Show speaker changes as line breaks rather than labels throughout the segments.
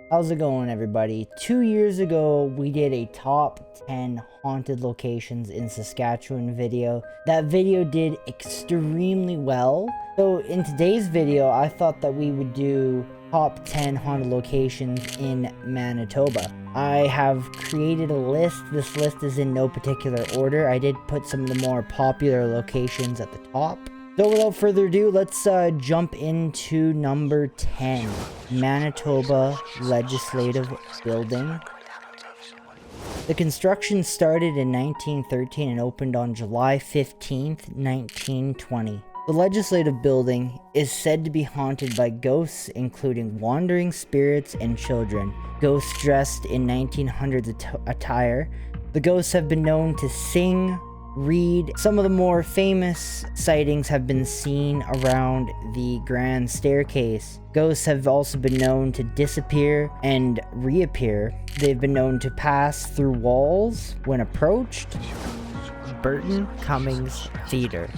How's it going, everybody? 2 years ago, we did a top 10 haunted locations in Saskatchewan video. That video did extremely well. So in today's video, I thought that we would do top 10 haunted locations in Manitoba. I have created a list. This list is in no particular order. I did put some of the more popular locations at the top. So without further ado, let's jump into number 10, Manitoba Legislative Building. The construction started in 1913 and opened on July 15th, 1920. The Legislative Building is said to be haunted by ghosts, including wandering spirits and children. Ghosts dressed in 1900s attire. The ghosts have been known to sing, read. Some of the more famous sightings have been seen around the grand staircase. Ghosts have also been known to disappear and reappear. They've been known to pass through walls when approached. Burton Cumming Theatre.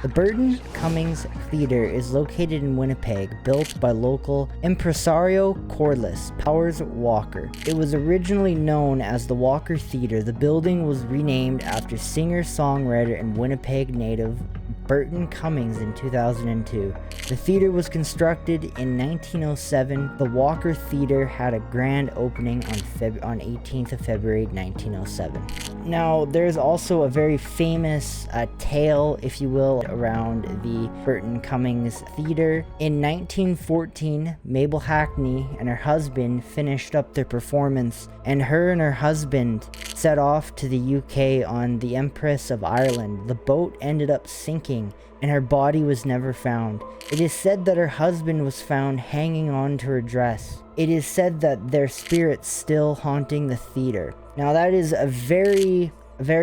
The Burton Cumming Theatre is located in Winnipeg, built by local impresario Cordless Powers Walker. It was originally known as the Walker Theatre. The building was renamed after singer-songwriter and Winnipeg native Burton Cumming in 2002. The theater was constructed in 1907. The Walker Theatre had a grand opening on 18th of February 1907. Now, there's also a very famous tale, if you will, around the Burton Cumming Theatre. In 1914, Mabel Hackney and her husband finished up their performance, and her husband set off to the UK on the Empress of Ireland. The boat ended up sinking, and her body was never found. It is said that her husband was found hanging on to her dress. It is said that their spirit's still haunting the theater. Now, that is a very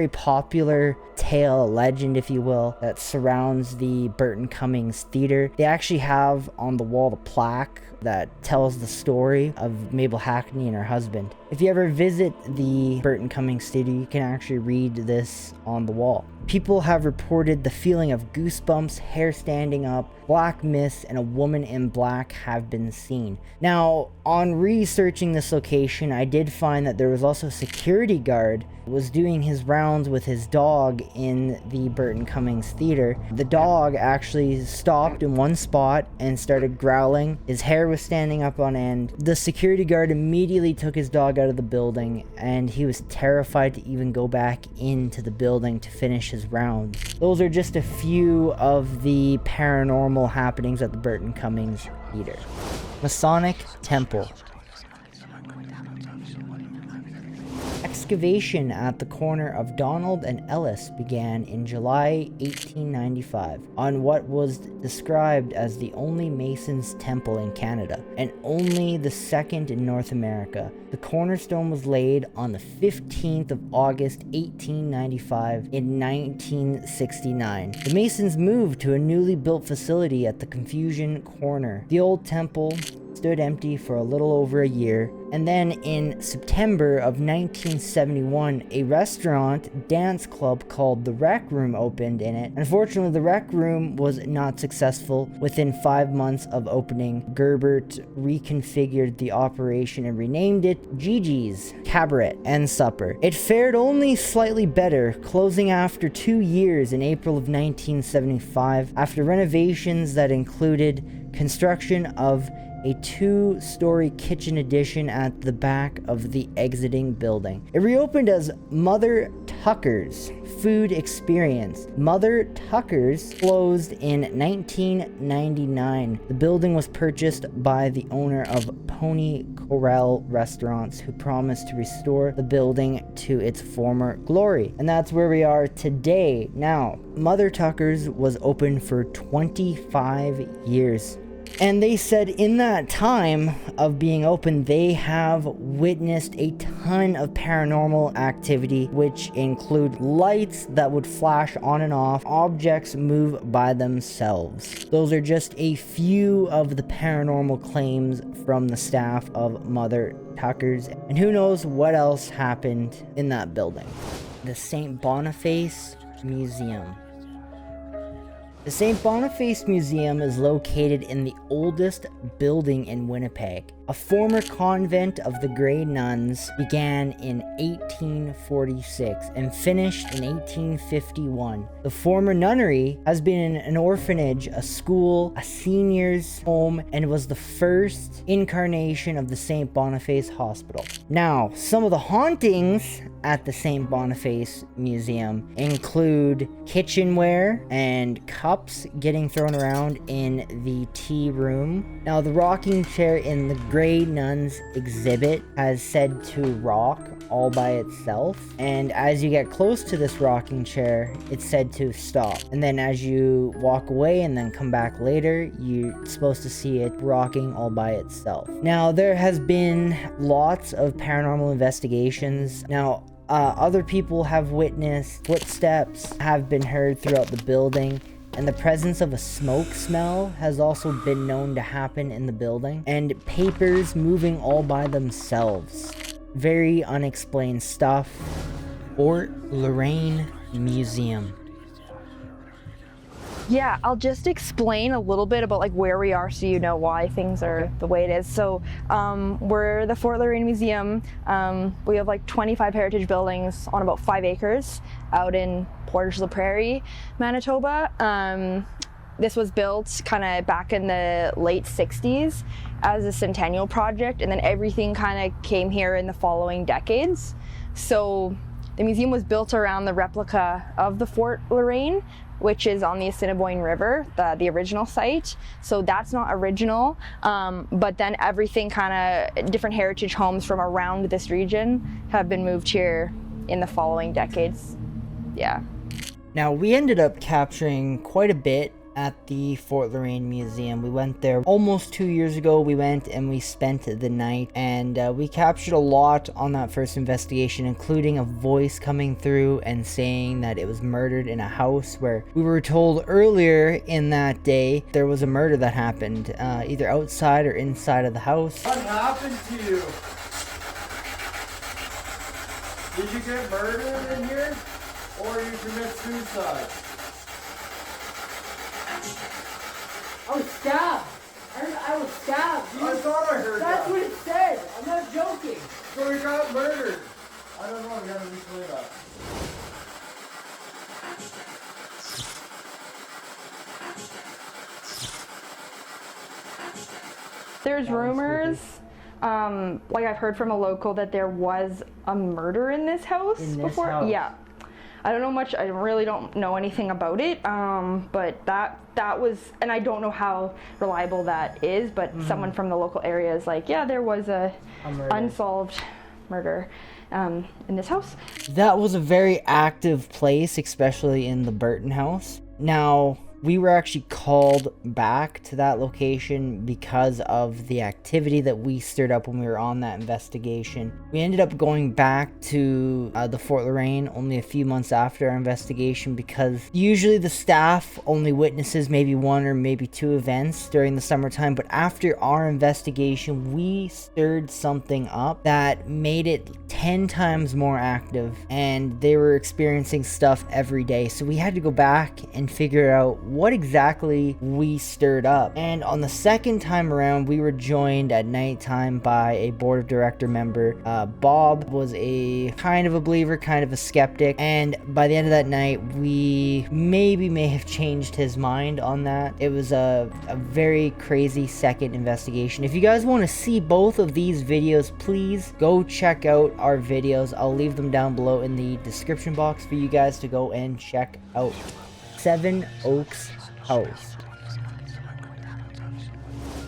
popular tale, legend, if you will, that surrounds the Burton Cumming Theatre. They actually have on the wall the plaque that tells the story of Mabel Hackney and her husband. If you ever visit the Burton Cumming Theatre, you can actually read this on the wall. People have reported the feeling of goosebumps, hair standing up, black mist, and a woman in black have been seen. Now, on researching this location, I did find that there was also a security guard who was doing his rounds with his dog in the Burton Cumming Theatre. The dog actually stopped in one spot and started growling. His hair was standing up on end. The security guard immediately took his dog out of the building, and he was terrified to even go back into the building to finish his rounds. Those are just a few of the paranormal happenings at the Burton Cumming Theatre. Masonic Temple. Excavation at the corner of Donald and Ellis began in July 1895 on what was described as the only Mason's temple in Canada, and only the second in North America. The cornerstone was laid on the 15th of August 1895 in 1969. The Masons moved to a newly built facility at the Confusion Corner. The old temple stood empty for a little over a year, and then in September of 1971, a restaurant dance club called the Rec Room opened in it. Unfortunately, the Rec Room was not successful. Within 5 months of opening, Gerbert reconfigured the operation and renamed it Gigi's Cabaret and Supper. It fared only slightly better, closing after 2 years in April of 1975 after renovations that included construction of a 2-story kitchen addition at the back of the exiting building. It reopened as Mother Tucker's Food Experience. Mother Tucker's closed in 1999. The building was purchased by the owner of Pony Corral Restaurants, who promised to restore the building to its former glory. And that's where we are today. Now, Mother Tucker's was open for 25 years. And they said in that time of being open, they have witnessed a ton of paranormal activity, which include lights that would flash on and off, objects move by themselves. Those are just a few of the paranormal claims from the staff of Mother Tucker's, and who knows what else happened in that building. The St. Boniface Museum. The St. Boniface Museum is located in the oldest building in Winnipeg. A former convent of the Grey Nuns began in 1846 and finished in 1851. The former nunnery has been an orphanage, a school, a seniors home, and was the first incarnation of the St. Boniface Hospital. Now, some of the hauntings at the St. Boniface Museum include kitchenware and cups getting thrown around in the tea room. Now, the rocking chair in the Grey Nuns exhibit has said to rock all by itself, and as you get close to this rocking chair, it's said to stop. And then as you walk away and then come back later, you're supposed to see it rocking all by itself. Now, there has been lots of paranormal investigations. Now, other people have witnessed footsteps have been heard throughout the building, and the presence of a smoke smell has also been known to happen in the building, and papers moving all by themselves. Very unexplained stuff. Fort Lorraine Museum.
Yeah, I'll just explain a little bit about like where we are so you know why things are the way it is. So we're the Fort Lorraine Museum. We have like 25 heritage buildings on about 5 acres out in Portage, Prairie, Manitoba. This was built kind of back in the late 60s as a centennial project, and then everything kind of came here in the following decades. So the museum was built around the replica of the Fort Lorraine, which is on the Assiniboine River, the original site. So that's not original, but then everything kind of, different heritage homes from around this region have been moved here in the following decades. Yeah.
Now, we ended up capturing quite a bit at the Fort Lorraine Museum. We went there almost 2 years ago. We went and we spent the night, and we captured a lot on that first investigation, including a voice coming through and saying that it was murdered in a house where we were told earlier in that day there was a murder that happened either outside or inside of the house.
What happened to you? Did you get murdered in here, or you commit suicide?
I was stabbed. I was stabbed, dude.
I thought I heard
That's
that.
what it said. I'm not joking.
So we got murdered. I don't know, we gotta replay that.
There's rumors, like I've heard from a local, that there was a murder in this house before.
House.
Yeah. I don't know much, I really don't know anything about it, but that was, and I don't know how reliable that is, but someone from the local area is like, yeah, there was a unsolved murder in this house.
That was a very active place, especially in the Burton house. Now, we were actually called back to that location because of the activity that we stirred up when we were on that investigation. We ended up going back to the Fort Lorraine only a few months after our investigation, because usually the staff only witnesses maybe 1 or maybe 2 events during the summertime, but after our investigation we stirred something up that made it 10 times more active, and they were experiencing stuff every day. So we had to go back and figure out what exactly we stirred up. And on the second time around, we were joined at nighttime by a board of director member. Bob was a kind of a believer, kind of a skeptic, and by the end of that night we may have changed his mind on that. It was a very crazy second investigation. If you guys want to see both of these videos, please go check out our videos. I'll leave them down below in the description box for you guys to go and check out. Seven Oaks House.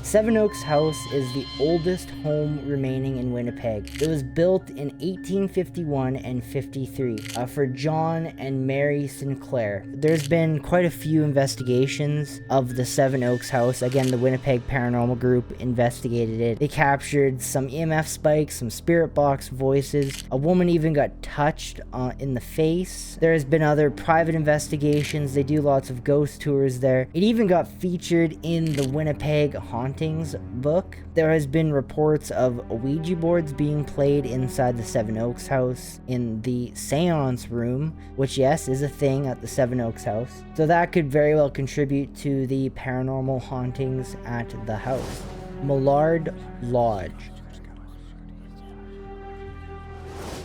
Seven Oaks House is the oldest home remaining in Winnipeg. It was built in 1851 and 53 for John and Mary Sinclair. There's been quite a few investigations of the Seven Oaks House. Again, the Winnipeg Paranormal Group investigated it. They captured some EMF spikes, some spirit box voices. A woman even got touched in the face. There has been other private investigations. They do lots of ghost tours there. It even got featured in the Winnipeg Hauntings book. There has been reports of Ouija boards being played inside the Seven Oaks house in the seance room, which yes is a thing at the Seven Oaks house. So that could very well contribute to the paranormal hauntings at the house. Mallard Lodge.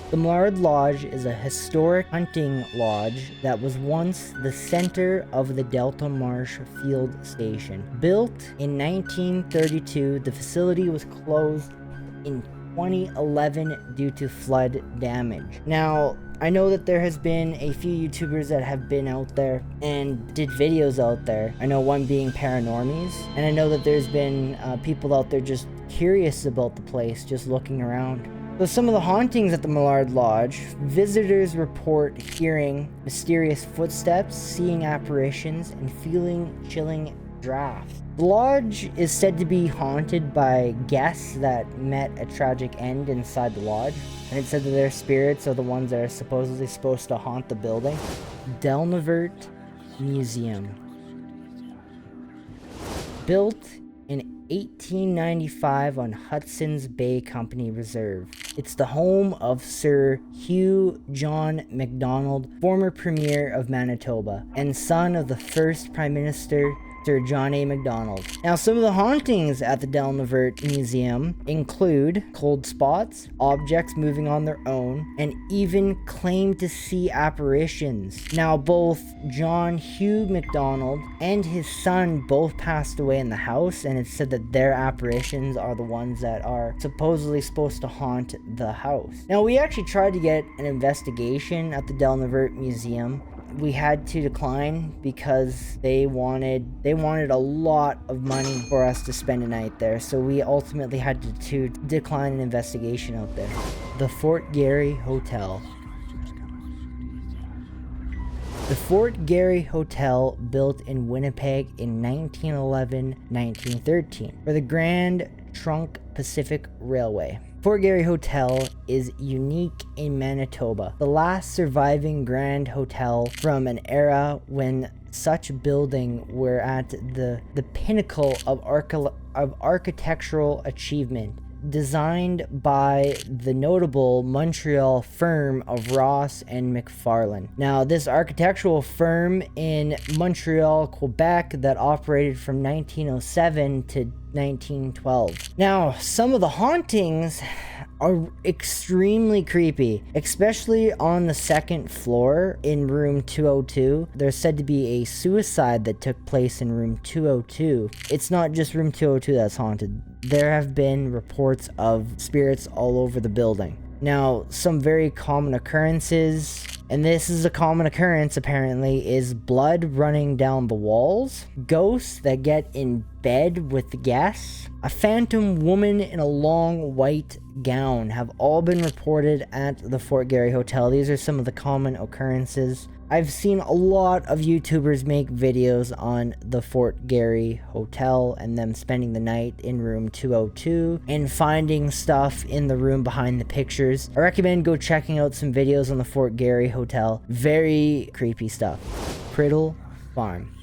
The Mallard Lodge is a historic hunting lodge that was once the center of the Delta Marsh Field Station. Built in 1932, the facility was closed in 2011 due to flood damage. Now, I know that there has been a few YouTubers that have been out there and did videos out there. I know one being Paranormies, and I know that there's been people out there just curious about the place, just looking around. So some of the hauntings at the Mallard Lodge: visitors report hearing mysterious footsteps, seeing apparitions, and feeling chilling drafts. The lodge is said to be haunted by guests that met a tragic end inside the lodge, and it's said that their spirits are the ones that are supposedly supposed to haunt the building. Dalnavert Museum. Built in 1895 on Hudson's Bay Company Reserve. It's the home of Sir Hugh John Macdonald, former Premier of Manitoba, and son of the first Prime Minister Sir John A. Macdonald. Now, some of the hauntings at the Dalnavert Museum include cold spots, objects moving on their own, and even claim to see apparitions. Now, both John Hugh Macdonald and his son both passed away in the house, and it's said that their apparitions are the ones that are supposedly supposed to haunt the house. Now, we actually tried to get an investigation at the Dalnavert Museum. We had to decline because they wanted a lot of money for us to spend a night there, so we ultimately had to decline an investigation out there. The Fort Garry Hotel. The Fort Garry Hotel, built in Winnipeg in 1911-1913 for the Grand Trunk Pacific Railway. Fort Garry Hotel is unique in Manitoba, the last surviving grand hotel from an era when such buildings were at the pinnacle of architectural achievement. Designed by the notable Montreal firm of Ross and McFarlane. Now, this architectural firm in Montreal, Quebec, that operated from 1907 to 1912. Now, some of the hauntings are extremely creepy, especially on the second floor in room 202. There's said to be a suicide that took place in room 202. It's not just room 202 that's haunted. There have been reports of spirits all over the building. Now, some very common occurrences, and this is a common occurrence apparently, is blood running down the walls, ghosts that get in bed with the guests, a phantom woman in a long white gown have all been reported at the Fort Garry Hotel. These are some of the common occurrences. I've seen a lot of YouTubers make videos on the Fort Garry Hotel and them spending the night in room 202 and finding stuff in the room behind the pictures. I recommend go checking out some videos on the Fort Garry Hotel. Very creepy stuff. Criddle Farm.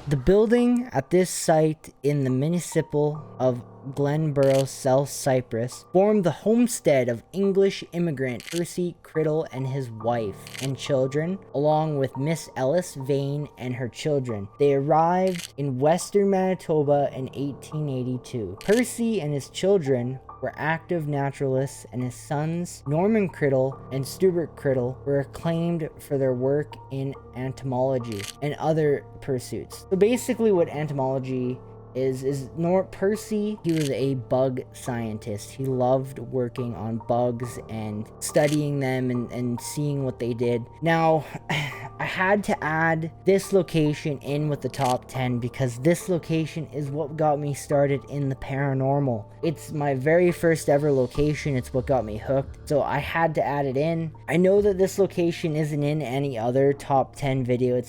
The building at this site in the municipal of Glenborough, South Cyprus, formed the homestead of English immigrant Percy Criddle and his wife and children, along with Miss Ellis Vane and her children. They arrived in western Manitoba in 1882. Percy and his children were active naturalists, and his sons, Norman Criddle and Stuart Criddle, were acclaimed for their work in entomology and other pursuits. So basically what entomology is Percy, he was a bug scientist. He loved working on bugs and studying them and seeing what they did. Now, I had to add this location in with the top 10 because this location is what got me started in the paranormal. It's my very first ever location. It's what got me hooked. So I had to add it in. I know that this location isn't in any other top 10 video. It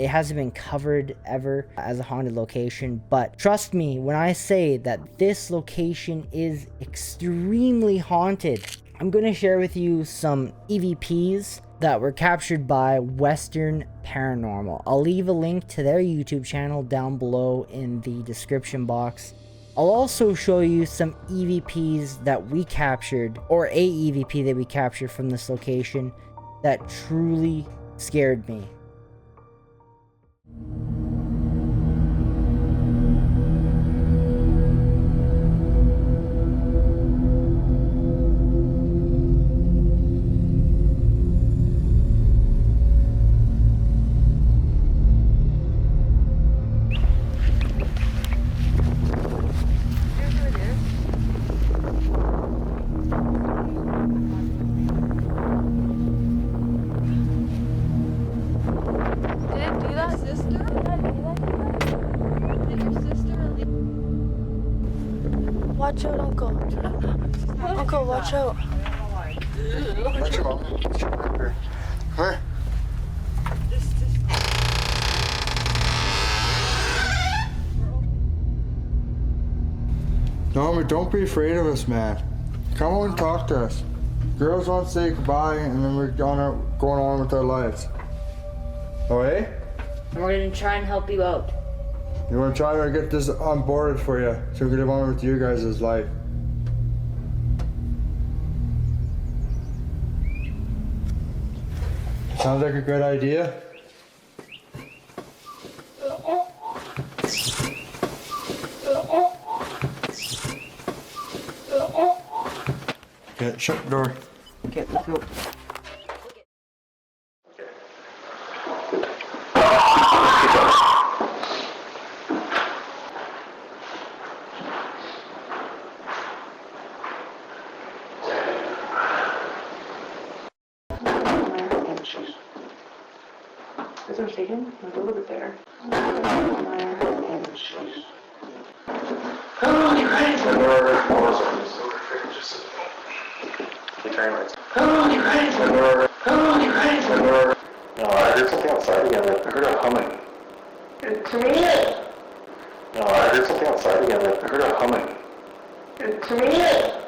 hasn't been covered ever as a haunted location, but trust me when I say that this location is extremely haunted. I'm going to share with you some EVPs that were captured by Western Paranormal. I'll leave a link to their YouTube channel down below in the description box. I'll also show you some EVPs that we captured, or a EVP that we captured from this location that truly scared me.
Watch out, Uncle. Uncle, watch out.
Watch your mom. Come here. No, but don't be afraid of us, man. Come on and talk to us. Girls want to say goodbye, and then we're going on with our lives. Oh, eh?
And we're gonna try and help you out.
You want to try to get this onboarded for you, so we can live on with you guys' life. Sounds like a good idea. Okay, shut the door.
Okay, let's go.
Is there a taken? There's a little bit there. Oh, you guys! Oh, you guys! Oh, you guys! No, I heard something outside again. I heard a humming. It's me! No, I heard something outside again. I heard a humming. It's me!